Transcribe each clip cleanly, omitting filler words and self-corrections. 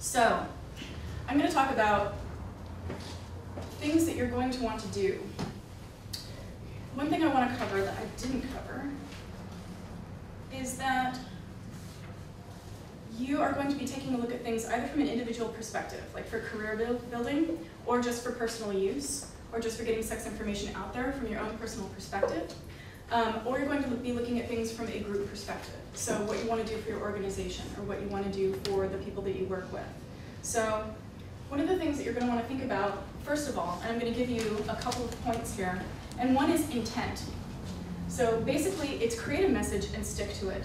So, I'm going to talk about things that you're going to want to do. One thing I want to cover that I didn't cover is that you are going to be taking a look at things either from an individual perspective, like for career building, or just for personal use, or just for getting sex information out there from your own personal perspective, or you're going to be looking at things from a group perspective. So what you want to do for your organization, or what you want to do for the people that you work with. So one of the things that you're going to want to think about, first of all, and I'm going to give you a couple of points here, and one is intent. So basically, it's create a message and stick to it.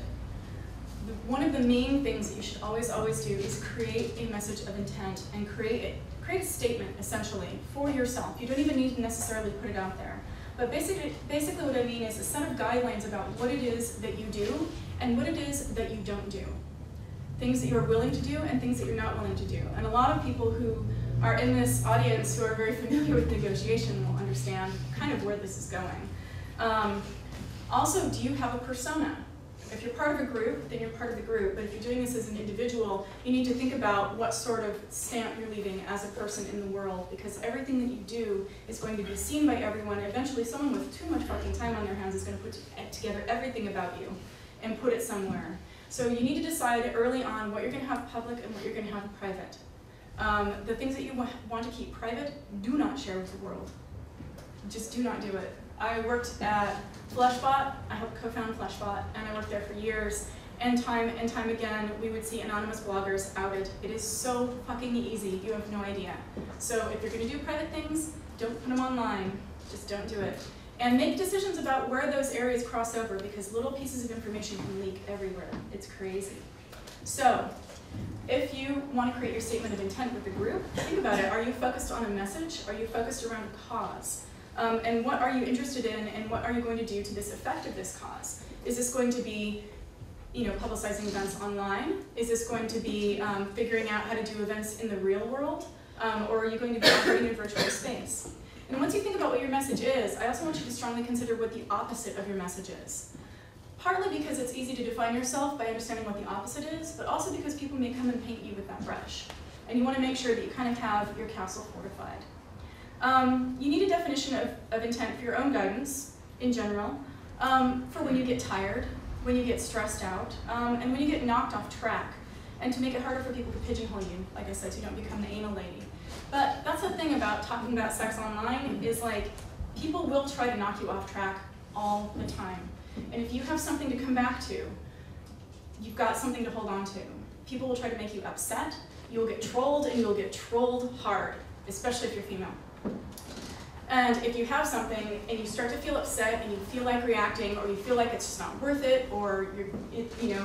One of the main things that you should always do is create a message of intent and create a statement, essentially, for yourself. You don't even need to necessarily put it out there. But basically what I mean is a set of guidelines about what it is that you do and what it is that you don't do. Things that you're willing to do and things that you're not willing to do. And a lot of people who are in this audience who are very familiar with negotiation will understand kind of where this is going. Also, do you have a persona? If you're part of a group, then you're part of the group. But if you're doing this as an individual, you need to think about what sort of stamp you're leaving as a person in the world, because everything that you do is going to be seen by everyone. Eventually, someone with too much fucking time on their hands is going to put together everything about you and put it somewhere. So you need to decide early on what you're going to have public and what you're going to have private. The things that you want to keep private, do not share with the world. Just do not do it. I worked at Fleshbot. I helped co-found Fleshbot, and I worked there for years. And time again, we would see anonymous bloggers outed. It is so fucking easy. You have no idea. So if you're going to do private things, don't put them online. Just don't do it. And make decisions about where those areas cross over, because little pieces of information can leak everywhere. It's crazy. So if you want to create your statement of intent with the group, think about it. Are you focused on a message? Are you focused around a cause? And what are you interested in, and what are you going to do to this effect of this cause? Is this going to be, publicizing events online? Is this going to be figuring out how to do events in the real world? Or are you going to be operating in a virtual space? And once you think about what your message is, I also want you to strongly consider what the opposite of your message is. Partly because it's easy to define yourself by understanding what the opposite is, but also because people may come and paint you with that brush. And you want to make sure that you kind of have your castle fortified. You need a definition of intent for your own guidance, in general, for when you get tired, when you get stressed out, and when you get knocked off track, and to make it harder for people to pigeonhole you, like I said, so you don't become the anal lady. But that's the thing about talking about sex online, is like, people will try to knock you off track all the time. And if you have something to come back to, you've got something to hold on to. People will try to make you upset, you'll get trolled, and you'll get trolled hard, especially if you're female. And if you have something and you start to feel upset and you feel like reacting, or you feel like it's just not worth it, or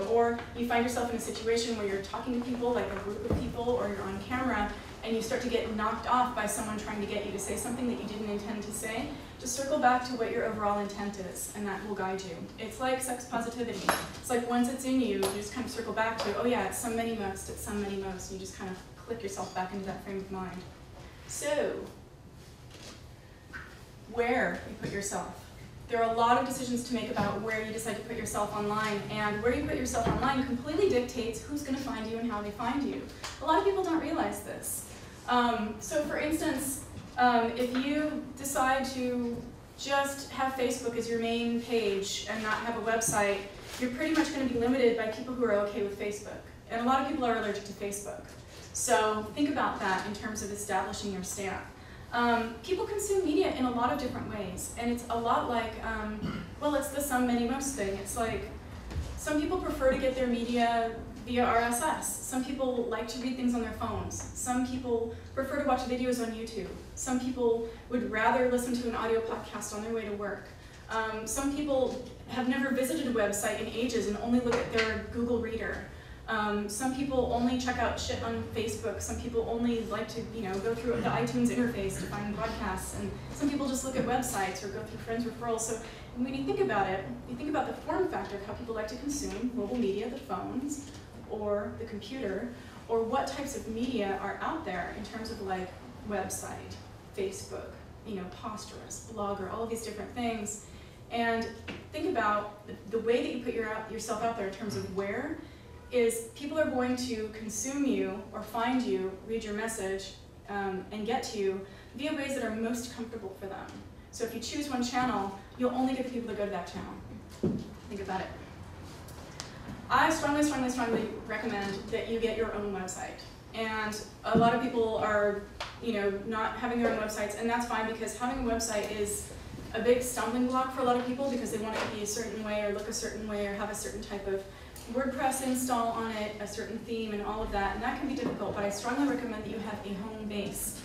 or you find yourself in a situation where you're talking to people, like a group of people, or you're on camera, and you start to get knocked off by someone trying to get you to say something that you didn't intend to say, just circle back to what your overall intent is, and that will guide you. It's like sex positivity. It's like once it's in you, you just kind of circle back to, oh yeah, it's some many most, it's some many most, and you just kind of click yourself back into that frame of mind. So, where you put yourself. There are a lot of decisions to make about where you decide to put yourself online, and where you put yourself online completely dictates who's going to find you and how they find you. A lot of people don't realize this. So for instance, if you decide to just have Facebook as your main page and not have a website, you're pretty much going to be limited by people who are okay with Facebook. And a lot of people are allergic to Facebook. So think about that in terms of establishing your stamp. People consume media in a lot of different ways, and it's a lot like, well, it's the some, many, most thing. It's like, some people prefer to get their media via RSS. Some people like to read things on their phones. Some people prefer to watch videos on YouTube. Some people would rather listen to an audio podcast on their way to work. Some people have never visited a website in ages and only look at their Google Reader. Some people only check out shit on Facebook. Some people only like to, go through the iTunes interface to find podcasts. And some people just look at websites or go through friends' referrals. So when you think about it, you think about the form factor of how people like to consume mobile media, the phones, or the computer, or what types of media are out there in terms of like website, Facebook, Posterous, Blogger, all of these different things. And think about the way that you put yourself out there in terms of where is people are going to consume you or find you, read your message, and get to you via ways that are most comfortable for them. So if you choose one channel, you'll only get the people that go to that channel. Think about it. I strongly, strongly, strongly recommend that you get your own website. And a lot of people are, not having their own websites, and that's fine because having a website is a big stumbling block for a lot of people because they want it to be a certain way or look a certain way or have a certain type of WordPress install on it, a certain theme, and all of that, and that can be difficult, but I strongly recommend that you have a home base.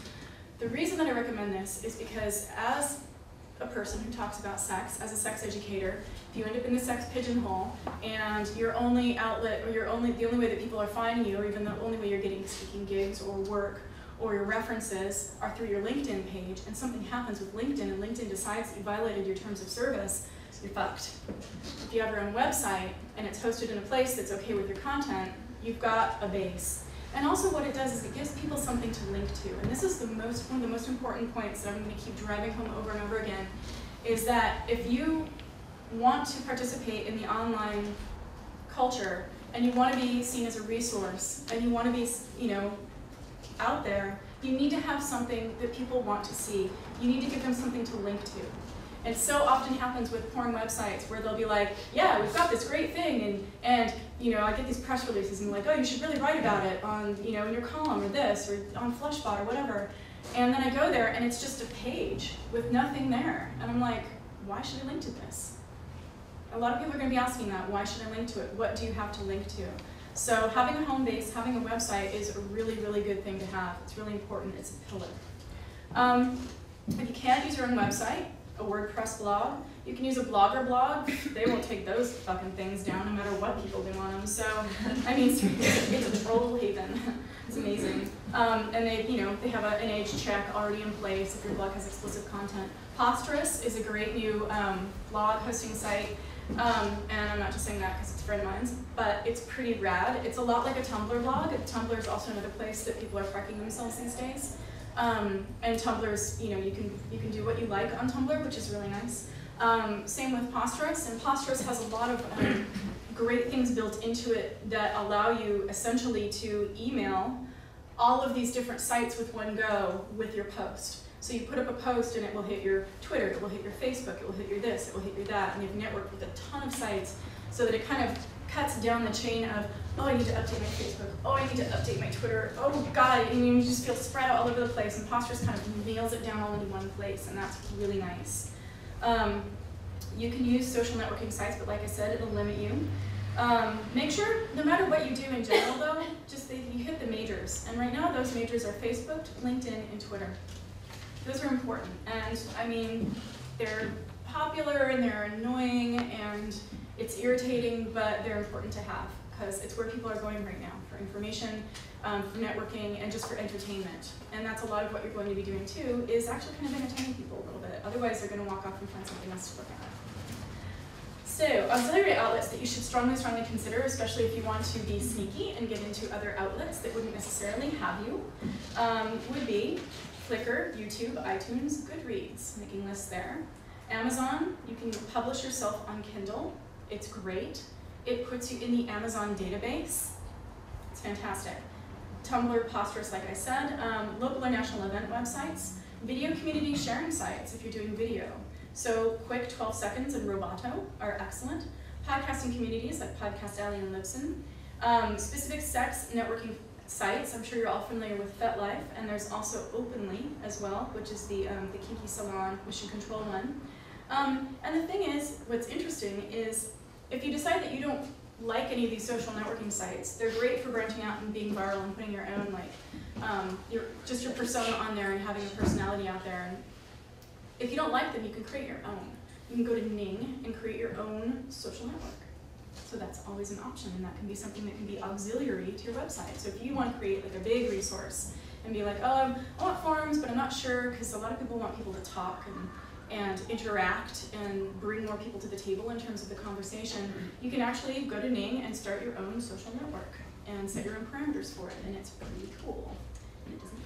The reason that I recommend this is because as a person who talks about sex, as a sex educator, if you end up in the sex pigeonhole and your only outlet, or the only way that people are finding you, or even the only way you're getting speaking gigs or work, or your references are through your LinkedIn page, and something happens with LinkedIn and LinkedIn decides that you violated your terms of service, you're fucked. If you have your own website and it's hosted in a place that's okay with your content, you've got a base. And also what it does is it gives people something to link to. And this is one of the most important points that I'm going to keep driving home over and over again, is that if you want to participate in the online culture and you want to be seen as a resource and you want to be, out there, you need to have something that people want to see. You need to give them something to link to. And so often happens with porn websites where they'll be like, yeah, we've got this great thing, and I get these press releases and like, oh, you should really write about it on, in your column or this, or on Fleshbot or whatever. And then I go there and it's just a page with nothing there. And I'm like, why should I link to this? A lot of people are going to be asking that, why should I link to it? What do you have to link to? So having a home base, having a website is a really, really good thing to have. It's really important. It's a pillar. If you can't use your own website, a WordPress blog, you can use a Blogger blog. They will take those fucking things down no matter what people do on them. So, I mean, it's a troll haven. It's amazing. And they have an age check already in place if your blog has explicit content. Posterous is a great new blog hosting site. And I'm not just saying that because it's a friend of mine's, but it's pretty rad. It's a lot like a Tumblr blog. Tumblr is also another place that people are fracking themselves these days. And Tumblr's, you can do what you like on Tumblr, which is really nice. Same with Posterous, and Posterous has a lot of great things built into it that allow you essentially to email all of these different sites with one go with your post. So you put up a post and it will hit your Twitter, it will hit your Facebook, it will hit your this, it will hit your that, and you've networked with a ton of sites so that it kind of cuts down the chain of, oh, I need to update my Facebook, oh, I need to update my Twitter, oh God, and you just feel spread out all over the place, and Posterous kind of nails it down all into one place, and that's really nice. You can use social networking sites, but like I said, it'll limit you. Make sure, no matter what you do in general though, just that you hit the majors, and right now those majors are Facebook, LinkedIn, and Twitter. Those are important, and I mean, they're popular and they're annoying and it's irritating, but they're important to have because it's where people are going right now for information, for networking, and just for entertainment. And that's a lot of what you're going to be doing too, is actually kind of entertaining people a little bit. Otherwise, they're going to walk off and find something else to look at. So, auxiliary outlets that you should strongly, strongly consider, especially if you want to be sneaky and get into other outlets that wouldn't necessarily have you, would be Flickr, YouTube, iTunes, Goodreads, making lists there. Amazon, you can publish yourself on Kindle. It's great. It puts you in the Amazon database. It's fantastic. Tumblr, Posterous, like I said, local or national event websites, video community sharing sites if you're doing video. So Quick 12 Seconds and Roboto are excellent. Podcasting communities like Podcast Alley and Libsyn. Specific sex networking sites, I'm sure you're all familiar with FetLife, and there's also Openly as well, which is the Kinky Salon Mission Control one. And the thing is, what's interesting is, if you decide that you don't like any of these social networking sites, they're great for branching out and being viral and putting your own, just your persona on there and having a personality out there. And if you don't like them, you can create your own. You can go to Ning and create your own social network. So that's always an option, and that can be something that can be auxiliary to your website. So if you want to create like a big resource and be like, oh, I want forums, but I'm not sure, because a lot of people want people to talk and interact and bring more people to the table in terms of the conversation, you can actually go to Ning and start your own social network and set your own parameters for it, and it's pretty cool. And it doesn't